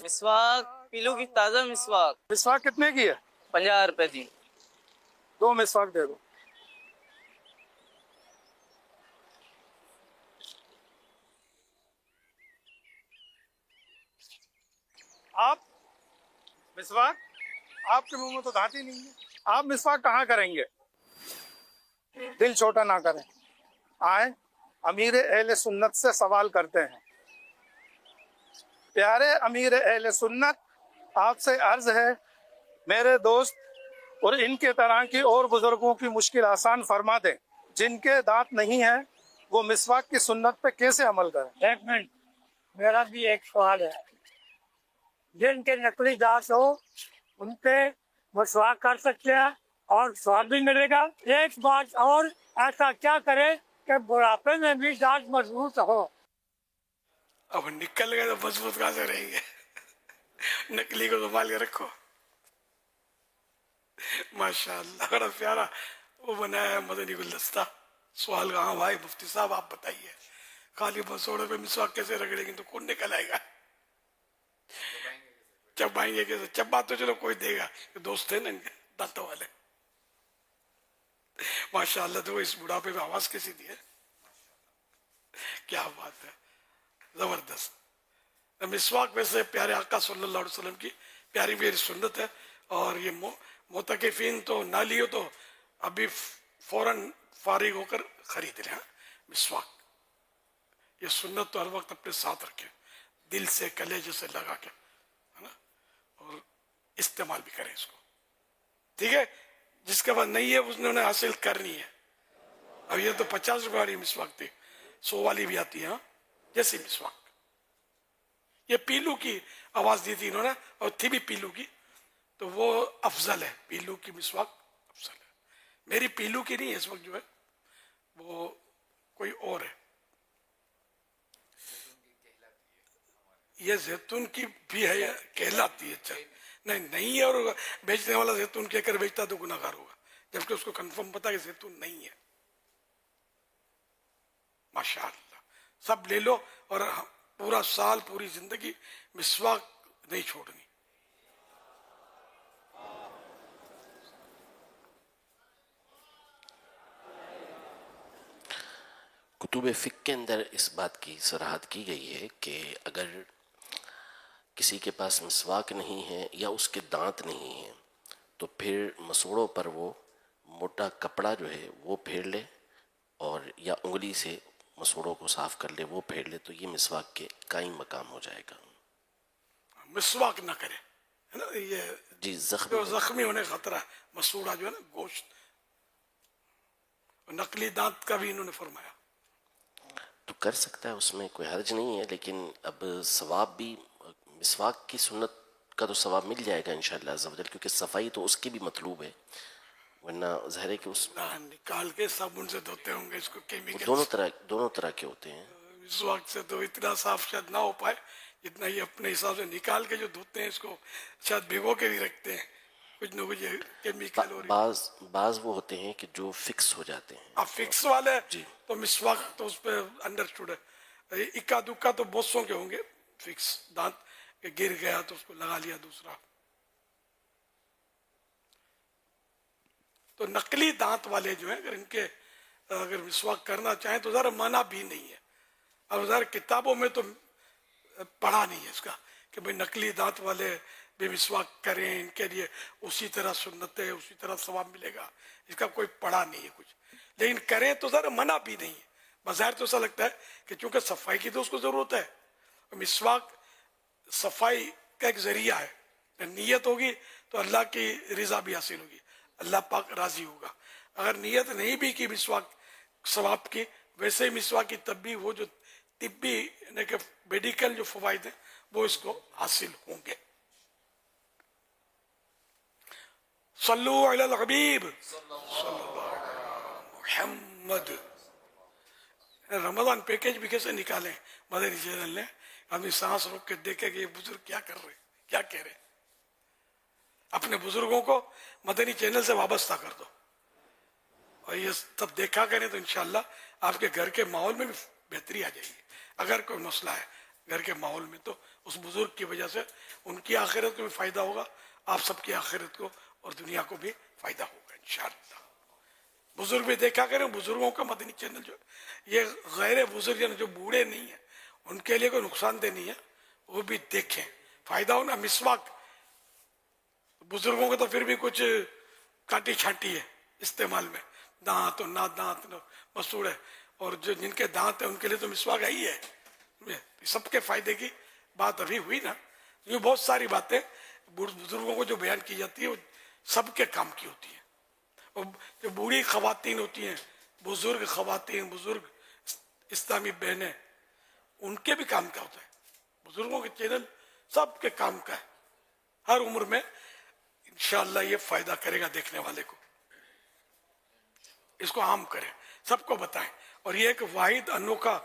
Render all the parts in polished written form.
مسواک پیلو کی تازہ مسواک مسواک کتنے کی ہے؟ 50 روپے دی. 2 مسواک دے دو. آپ مسواک آپ کے منہ میں تو دھاتی نہیں ہے. آپ مسواک کہاں کریں گے؟ دل چھوٹا نہ کریں. آئیں امیر اہل سنت سے سوال کرتے ہیں. پیارے امیر اہل سنت، آپ سے عرض ہے میرے دوست اور ان کے طرح کی اور بزرگوں کی مشکل آسان فرما دیں. جن کے دانت نہیں ہیں وہ مسواک کی سنت پہ کیسے عمل کریں؟ 1 منٹ، میرا بھی ایک سوال ہے. جن کے نقلی دانت ہو ان پہ مسواک کر سکتے ہیں اور سواب بھی ملے گا. ایک بات اور، ایسا کیا کرے کہ بڑھاپے میں بھی دانت مضبوط ہو؟ اب نکل گئے تو مضبوط کہاں سے رہیں گے؟ نکلی کو سنبھال کے رکھو. ماشاء اللہ بڑا پیارا وہ بنایا ہے مدنی گلدستہ. سوال کہاں بھائی مفتی صاحب آپ بتائیے، خالی مسوڑے پہ مسواک کیسے رگڑیں گے تو کون نکل آئے گا؟ چبائیں گے کیسے؟ چبا تو چلو کوئی دے گا، دوست ہیں نا ان کے دانتوں والے. ماشاء اللہ. تو اس بڑھاپے میں آواز کیسی دی ہے، کیا بات ہے، زبردست. مسواک ویسے پیارے آقا صلی اللہ علیہ وسلم کی پیاری پیاری سنت ہے. اور یہ معتکفین تو نہ لیو تو ابھی فوراً فارغ ہو کر خرید لیں. مسواک یہ سنت تو ہر وقت اپنے ساتھ رکھیں، دل سے کلیجے سے لگا کے، ہے نا، اور استعمال بھی کریں اس کو. ٹھیک ہے، جس کے بعد نہیں ہے اس نے انہیں حاصل کرنی ہے. اب یہ تو 50 روپے والی مسواک تھی، 100 والی بھی آتی ہے. جیسی مسواک یہ پیلو کی آواز دی تھی انہوں نے، اور تھی بھی پیلو کی، تو وہ افضل ہے. پیلو کی مسواک افضل ہے. میری پیلو کی نہیں ہے اس وقت، جو ہے وہ کوئی اور ہے. یہ زیتون کی بھی ہے، کہلاتی ہے. اچھا نہیں ہے، اور بیچنے والا زیتون کہہ کر بیچتا تو گناہ گار ہوگا، جبکہ اس کو کنفرم پتا کہ زیتون نہیں ہے. ماشاءاللہ سب لے لو، اور پورا سال پوری زندگی مسواک نہیں چھوڑنی. کتب فقہ کے اندر اس بات کی صراحت کی گئی ہے کہ اگر کسی کے پاس مسواک نہیں ہے یا اس کے دانت نہیں ہیں تو پھر مسوڑوں پر وہ موٹا کپڑا جو ہے وہ پھیر لے، اور یا انگلی سے مسوڑوں کو صاف کر لے، وہ پھیر لے، تو یہ مسواک کے قائم مقام ہو جائے گا. مسواک نہ کرے، ہے نا. یہ جی جو زخمی ہونے کا خطرہ ہے، مسوڑا جو ہے نا گوشت، نقلی دانت کا بھی انہوں نے فرمایا. تو کر سکتا ہے، اس میں کوئی حرج نہیں ہے، لیکن اب ثواب بھی مسواک کی سنت کا تو ثواب مل جائے گا انشاءاللہ عز و جل، کیونکہ صفائی تو اس کی بھی مطلوب ہے، ورنہ ظاہر ہے کہ اس نکال کے صابن سے دھوتے ہوں گے اس کو، وہ کیمیکل. دونوں طرح کے ہوتے ہیں. مسواک سے تو اتنا صاف شاید نہ ہو پائے جتنا یہ اپنے حساب سے نکال کے جو دھوتے ہیں اس کو، شاید بھگو کے بھی رکھتے ہیں، کچھ نہ کچھ کیمیکل. اور بعض وہ ہوتے ہیں کہ جو فکس ہو جاتے ہیں. اب فکس والے جی تو مسواک تو اس پہ انڈرسٹوڈ ہے. اکا دکا تو بہت سو کے ہوں گے فکس دانت کہ گر گیا تو اس کو لگا لیا دوسرا. تو نقلی دانت والے جو ہیں، اگر ان کے اگر مسواک کرنا چاہیں تو ذرا منع بھی نہیں ہے. اب ذرا کتابوں میں تو پڑھا نہیں ہے اس کا کہ بھئی نقلی دانت والے بھی مسواک کریں، ان کے لیے اسی طرح سنت ہے، اسی طرح ثواب ملے گا، اس کا کوئی پڑھا نہیں ہے کچھ. لیکن کریں تو ذرا منع بھی نہیں ہے. بظاہر تو ایسا لگتا ہے کہ چونکہ صفائی کی تو اس کو ضرورت ہے، مسواک صفائی کا ایک ذریعہ ہے. نیت ہوگی تو اللہ کی رضا بھی حاصل ہوگی، اللہ پاک راضی ہوگا. اگر نیت نہیں بھی کی مسواک ثواب کی، ویسے ہی مسواک کی تب بھی وہ جو طبی یعنی کہ میڈیکل جو فوائد ہیں وہ اس کو حاصل ہوں گے. صلو علی الحبیب صلی اللہ علیہ محمد. رمضان پیکج بھی کیسے نکالیں مدنی چینل نے، آدمی سانس روک کے دیکھے کہ یہ بزرگ کیا کر رہے، کیا کہہ رہے. اپنے بزرگوں کو مدنی چینل سے وابستہ کر دو، اور یہ سب دیکھا کریں تو انشاءاللہ آپ کے گھر کے ماحول میں بھی بہتری آ جائے گی. اگر کوئی مسئلہ ہے گھر کے ماحول میں، تو اس بزرگ کی وجہ سے ان کی آخرت کو بھی فائدہ ہوگا، آپ سب کی آخرت کو اور دنیا کو بھی فائدہ ہوگا انشاءاللہ۔ بزرگ بھی دیکھا کریں، بزرگوں کا مدنی چینل جو ہے، یہ غیر بزرگ یعنی جو بوڑھے نہیں ہیں ان کے لیے کوئی نقصان دہ نہیں ہے، وہ بھی دیکھیں، فائدہ ہونا۔ مسواک بزرگوں کا تو پھر بھی کچھ کاٹی چھانٹی ہے استعمال میں، دانت اور نہ دانت مسوڑ ہے، اور جو جن کے دانت ہیں ان کے لیے تو مسواک ہی ہے۔ سب کے فائدے کی بات ابھی ہوئی نا، یہ بہت ساری باتیں بزرگوں کو جو بیان کی جاتی ہے وہ سب کے کام کی ہوتی ہے۔ اور جو بوڑھی خواتین ہوتی ہیں، بزرگ خواتین، بزرگ اسلامی بہنیں، ان کے بھی کام کا ہوتا ہے۔ بزرگوں کے چینل سب کے کام کا ہے، ہر عمر میں انشاءاللہ یہ فائدہ کرے گا دیکھنے والے کو۔ اس کو عام کریں، سب کو بتائیں، اور یہ ایک واحد انوکھا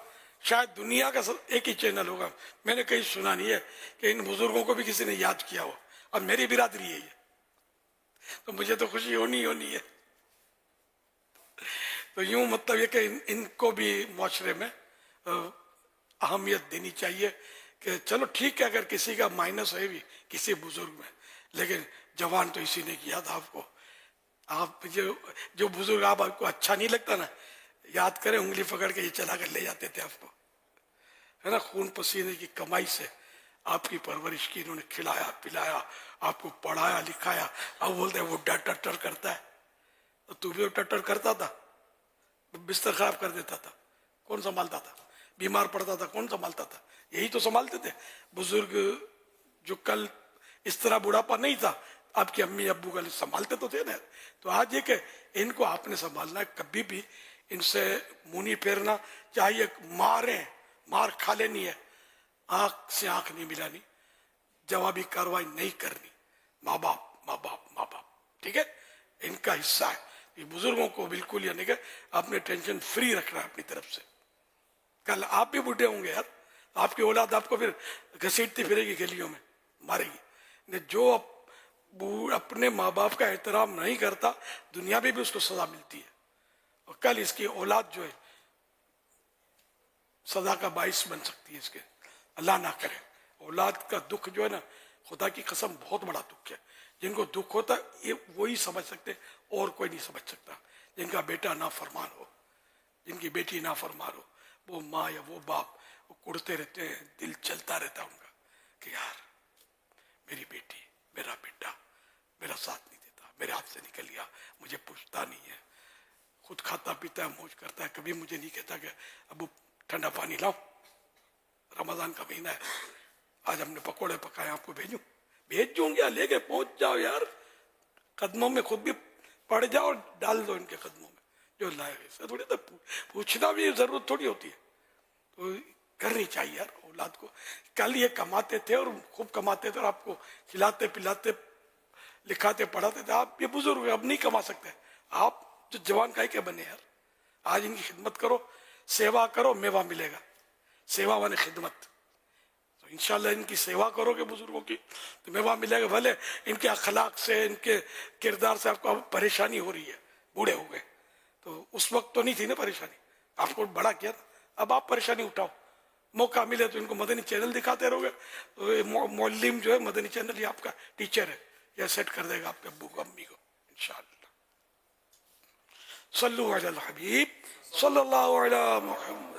شاید دنیا کا ایک ہی چینل ہوگا، میں نے کہیں سنا نہیں ہے کہ ان بزرگوں کو بھی کسی نے یاد کیا ہو، اور میری برادری ہے یہ، تو مجھے تو خوشی ہونی ہے۔ تو یوں مطلب یہ کہ ان کو بھی معاشرے میں اہمیت دینی چاہیے کہ چلو ٹھیک ہے اگر کسی کا مائنس ہے بھی کسی بزرگ میں، لیکن جوان تو اسی نے کیا تھا آپ کو۔ آپ جو بزرگ آپ کو اچھا نہیں لگتا نا، یاد کریں انگلی پکڑ کے یہ چلا کر لے جاتے تھے آپ کو، ہے نا، خون پسینے کی کمائی سے آپ کی پرورش کی، انہوں نے کھلایا پلایا، آپ کو پڑھایا لکھایا۔ اب بولتے ہیں وہ ٹٹر کرتا ہے، تو بھی وہ ٹٹر کرتا تھا، بستر خراب کر دیتا تھا، کون سنبھالتا تھا؟ بیمار پڑتا تھا، کون سنبھالتا تھا؟ یہی تو سنبھالتے تھے بزرگ۔ جو کل اس طرح بڑھاپا نہیں تھا، آپ کی امی ابو کا سنبھالتے تو تھے نا۔ تو آج یہ کہ ان کو آپ نے سنبھالنا ہے، کبھی بھی ان سے منہ نہیں پھیرنا، چاہیے مار کھا لینی ہے، آنکھ سے آنکھ نہیں ملانی، جوابی کاروائی نہیں کرنی۔ ماں باپ ٹھیک ہے، ان کا حصہ ہے۔ یہ بزرگوں کو بالکل یعنی کہ آپ نے ٹینشن فری رکھنا ہے اپنی طرف سے۔ کل آپ بھی بڈھے ہوں گے یار، آپ کی اولاد آپ کو پھر گھسیٹتی پھرے گی گلیوں میں، مارے گی۔ جو اپنے ماں باپ کا احترام نہیں کرتا، دنیا میں بھی اس کو سزا ملتی ہے، اور کل اس کی اولاد جو ہے سزا کا باعث بن سکتی ہے اس کے۔ اللہ نہ کرے۔ اولاد کا دکھ جو ہے نا، خدا کی قسم بہت بڑا دکھ ہے۔ جن کو دکھ ہوتا ہے یہ وہی سمجھ سکتے، اور کوئی نہیں سمجھ سکتا۔ جن کا بیٹا نافرمان ہو، جن کی بیٹی نافرمان ہو، وہ ماں یا وہ باپ وہ کڑتے رہتے ہیں، دل چلتا رہتا ہے ان کا کہ یار میری بیٹی میرا بیٹا میرا ساتھ نہیں دیتا، میرے ہاتھ سے نکل گیا، مجھے پوچھتا نہیں ہے، خود کھاتا پیتا ہے، موج کرتا ہے، کبھی مجھے نہیں کہتا کہ ابو ٹھنڈا پانی لاؤ، رمضان کا مہینہ ہے، آج ہم نے پکوڑے پکائے، آپ کو بھیج دوں گا، لے کے پہنچ جاؤ یار، قدموں میں خود بھی پڑ جاؤ اور ڈال دو ان کے قدموں میں جو لائے گئے۔ تھوڑی تو پوچھنا بھی ضرورت تھوڑی ہوتی ہے، تو کرنی چاہیے یار اولاد کو۔ کل یہ کماتے تھے اور خوب کماتے تھے، اور آپ کو کھلاتے پلاتے لکھاتے پڑھاتے تھے۔ آپ یہ بزرگ اب نہیں کما سکتے، آپ جو جوان کا ہی کیا بنے یار۔ آج ان کی خدمت کرو، سیوا کرو، میوہ ملے گا، سیوا وانے خدمت۔ تو انشاءاللہ ان کی سیوا کرو گے بزرگوں کی تو میوہ ملے گا۔ بھلے ان کے اخلاق سے، ان کے کردار سے آپ کو پریشانی ہو رہی ہے، بوڑھے ہو گئے، تو اس وقت تو نہیں تھی نا پریشانی، آپ کو بڑا کیا تھا، اب آپ پریشانی اٹھاؤ۔ موقع ملے تو ان کو مدنی چینل دکھاتے رہو گے، تو یہ معلم جو ہے مدنی چینل یہ آپ کا ٹیچر ہے، یہ سیٹ کر دے گا آپ کے ابو کو امی کو انشاءاللہ۔ صلو علی الحبیب صلی اللہ علیہ محمد۔